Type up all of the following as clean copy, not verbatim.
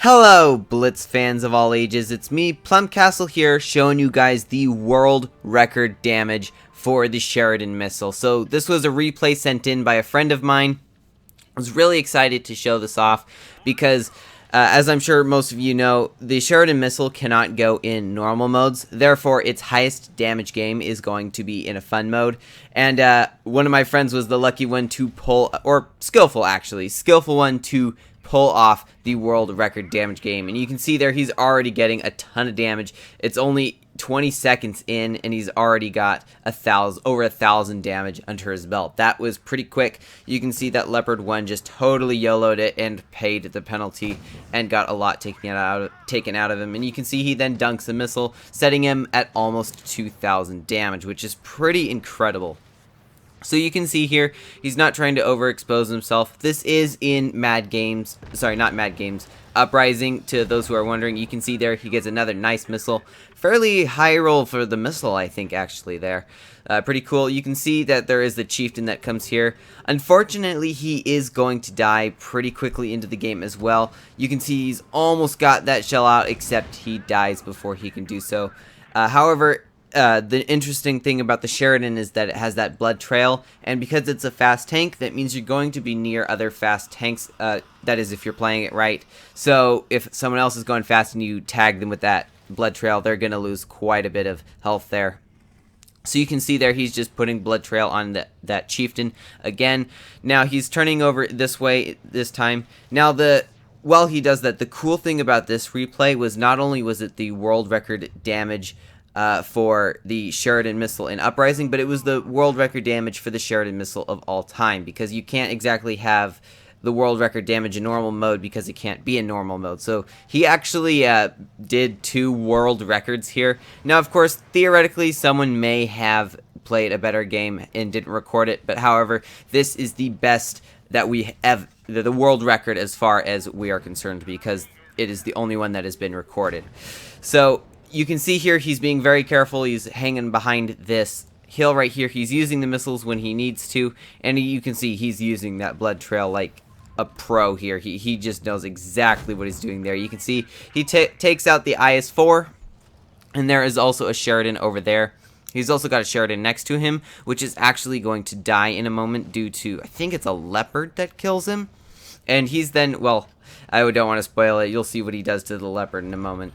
Hello, Blitz fans of all ages. It's me, PlumCastle here, showing you guys the world record damage for the Sheridan missile. So this was a replay sent in by a friend of mine. I was really excited to show this off because, as I'm sure most of you know, the Sheridan missile cannot go in normal modes. Therefore, its highest damage game is going to be in a fun mode. And one of my friends was the lucky one to pull, or skillful actually, skillful one to pull off the world record damage game. And you can see there he's already getting a ton of damage. It's only 20 seconds in and he's already got over 1,000 damage under his belt. That was pretty quick. You can see that Leopard 1 just totally YOLO'd it and paid the penalty and got a lot taken out of him. And you can see he then dunks a missile, setting him at almost 2,000 damage, which is pretty incredible. So you can see here, he's not trying to overexpose himself. This is in Uprising, to those who are wondering. You can see there, he gets another nice missile. Fairly high roll for the missile, I think, actually, there. Pretty cool. You can see that there is the chieftain that comes here. Unfortunately, he is going to die pretty quickly into the game as well. You can see he's almost got that shell out, except he dies before he can do so. However, the interesting thing about the Sheridan is that it has that blood trail, and because it's a fast tank, that means you're going to be near other fast tanks, that is if you're playing it right. So if someone else is going fast and you tag them with that blood trail, they're going to lose quite a bit of health there. So you can see there he's just putting blood trail on that chieftain again. Now he's turning over this way this time. Now while he does that, the cool thing about this replay was not only was it the world record damage for the Sheridan missile in Uprising, but it was the world record damage for the Sheridan missile of all time, because you can't exactly have the world record damage in normal mode because it can't be in normal mode. So he actually did 2 world records here. Now, of course, theoretically, someone may have played a better game and didn't record it, but however, this is the best that we have, the world record as far as we are concerned, because it is the only one that has been recorded. So you can see here he's being very careful. He's hanging behind this hill right here. He's using the missiles when he needs to, and you can see he's using that blood trail like a pro here. He just knows exactly what he's doing there. You can see he takes out the IS-4, and there is also a Sheridan over there. He's also got a Sheridan next to him, which is actually going to die in a moment due to, I think it's a Leopard that kills him. And he's then, well, I don't want to spoil it. You'll see what he does to the Leopard in a moment.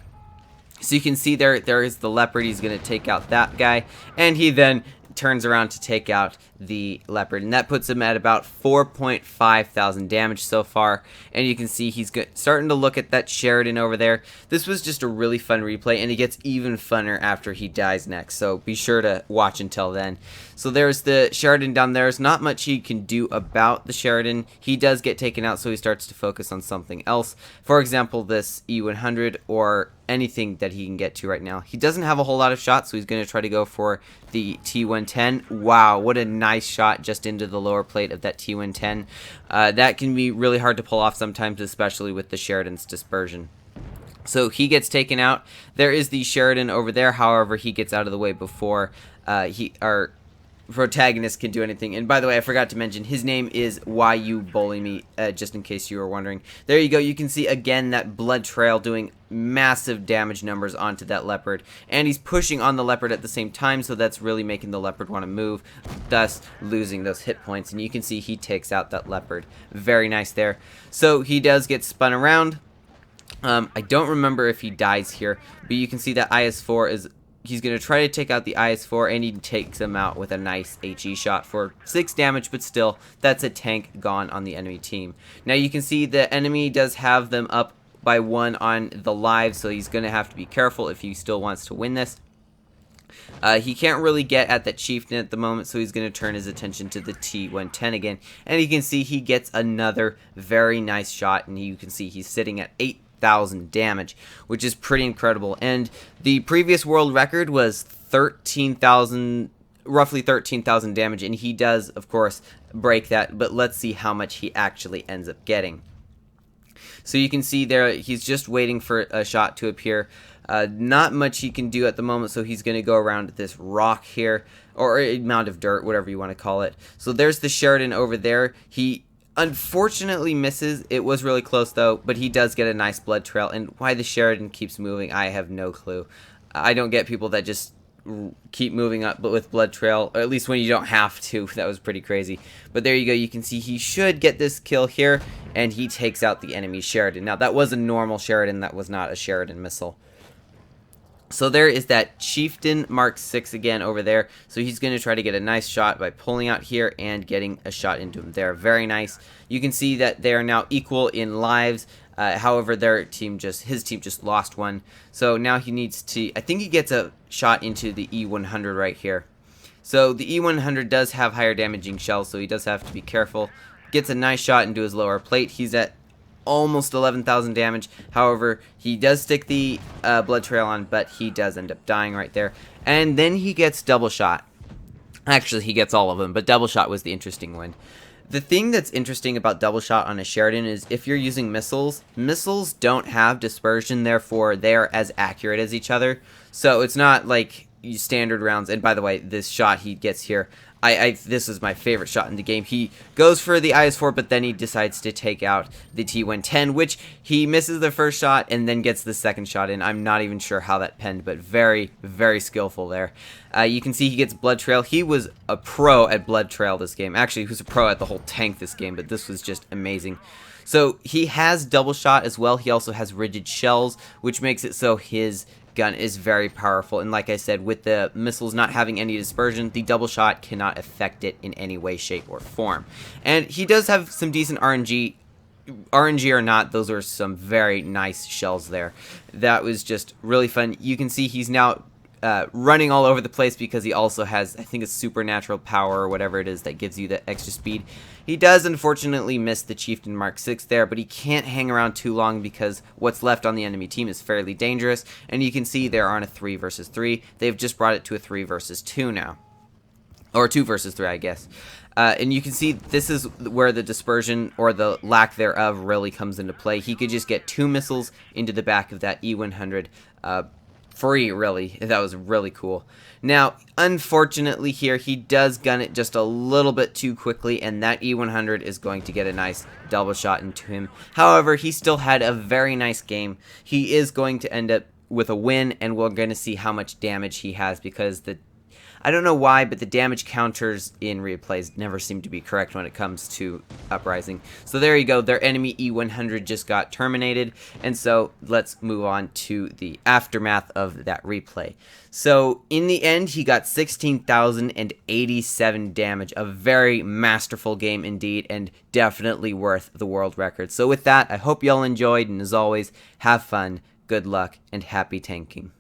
So you can see there is the Leopard. He's going to take out that guy, and he then turns around to take out the Leopard, and that puts him at about 4,500 damage so far. And you can see he's starting to look at that Sheridan over there. This was just a really fun replay, and it gets even funner after he dies next, so be sure to watch until then. So there's the Sheridan down there. There's not much he can do about the Sheridan. He does get taken out, so he starts to focus on something else. For example, this E100 or anything that he can get to right now. He doesn't have a whole lot of shots, so he's going to try to go for the T110. Wow, what a nice shot just into the lower plate of that T110. That can be really hard to pull off sometimes, especially with the Sheridan's dispersion. So he gets taken out. There is the Sheridan over there. However, he gets out of the way before our protagonist can do anything. And by the way, I forgot to mention, his name is Why You Bully Me, just in case you were wondering. There you go. You can see again that blood trail doing massive damage numbers onto that Leopard, and he's pushing on the Leopard at the same time, so that's really making the Leopard want to move, thus losing those hit points. And you can see he takes out that Leopard. Very nice there. So he does get spun around. I don't remember if he dies here, but you can see that IS-4 is, he's going to try to take out the IS-4, and he takes him out with a nice HE shot for 6 damage, but still, that's a tank gone on the enemy team. Now you can see the enemy does have them up by 1 on the live, so he's going to have to be careful if he still wants to win this. He can't really get at that chieftain at the moment, so he's going to turn his attention to the T110 again, and you can see he gets another very nice shot, and you can see he's sitting at 8,000 damage, which is pretty incredible. And the previous world record was 13,000, roughly 13,000 damage, and he does, of course, break that, but let's see how much he actually ends up getting. So you can see there, he's just waiting for a shot to appear. Not much he can do at the moment, so he's going to go around this rock here, or a mound of dirt, whatever you want to call it. So there's the Sheridan over there. He Unfortunately misses. It was really close though, but he does get a nice blood trail. And why the Sheridan keeps moving, I have no clue. I don't get people that just keep moving up but with blood trail, or at least when you don't have to. That was pretty crazy. But there you go. You can see he should get this kill here, and he takes out the enemy Sheridan. Now that was a normal Sheridan, that was not a Sheridan missile. So there is that Chieftain Mark 6 again over there. So he's going to try to get a nice shot by pulling out here and getting a shot into him there. Very nice. You can see that they are now equal in lives. However, his team just lost one. So now he needs to, I think he gets a shot into the E100 right here. So the E100 does have higher damaging shells, so he does have to be careful. Gets a nice shot into his lower plate. He's at almost 11,000 damage. However, he does stick the blood trail on, but he does end up dying right there. And then he gets double shot. Actually, he gets all of them, but double shot was the interesting one. The thing that's interesting about double shot on a Sheridan is if you're using missiles, missiles don't have dispersion, therefore they're as accurate as each other. So it's not like standard rounds. And by the way, this shot he gets here, this is my favorite shot in the game. He goes for the IS-4, but then he decides to take out the T-110, which he misses the first shot and then gets the second shot in. I'm not even sure how that penned, but very, very skillful there. You can see he gets blood trail. He was a pro at blood trail this game. Actually, he was a pro at the whole tank this game, but this was just amazing. So he has double shot as well. He also has rigid shells, which makes it so his gun is very powerful, and like I said, with the missiles not having any dispersion, the double shot cannot affect it in any way, shape, or form. And he does have some decent RNG. RNG or not, those are some very nice shells there. That was just really fun. You can see he's now running all over the place because he also has, I think, a supernatural power or whatever it is that gives you the extra speed. He does unfortunately miss the Chieftain Mark 6 there, but he can't hang around too long because what's left on the enemy team is fairly dangerous, and you can see they're on a 3 versus 3. They've just brought it to a 3 versus 2 now. Or 2 versus 3, I guess. And you can see this is where the dispersion, or the lack thereof, really comes into play. He could just get 2 missiles into the back of that E100 free, really. That was really cool. Now, unfortunately here, he does gun it just a little bit too quickly, and that E100 is going to get a nice double shot into him. However, he still had a very nice game. He is going to end up with a win, and we're going to see how much damage he has, because I don't know why, but the damage counters in replays never seem to be correct when it comes to Uprising. So there you go, their enemy E100 just got terminated, and so let's move on to the aftermath of that replay. So in the end, he got 16,087 damage, a very masterful game indeed, and definitely worth the world record. So with that, I hope y'all enjoyed, and as always, have fun, good luck, and happy tanking.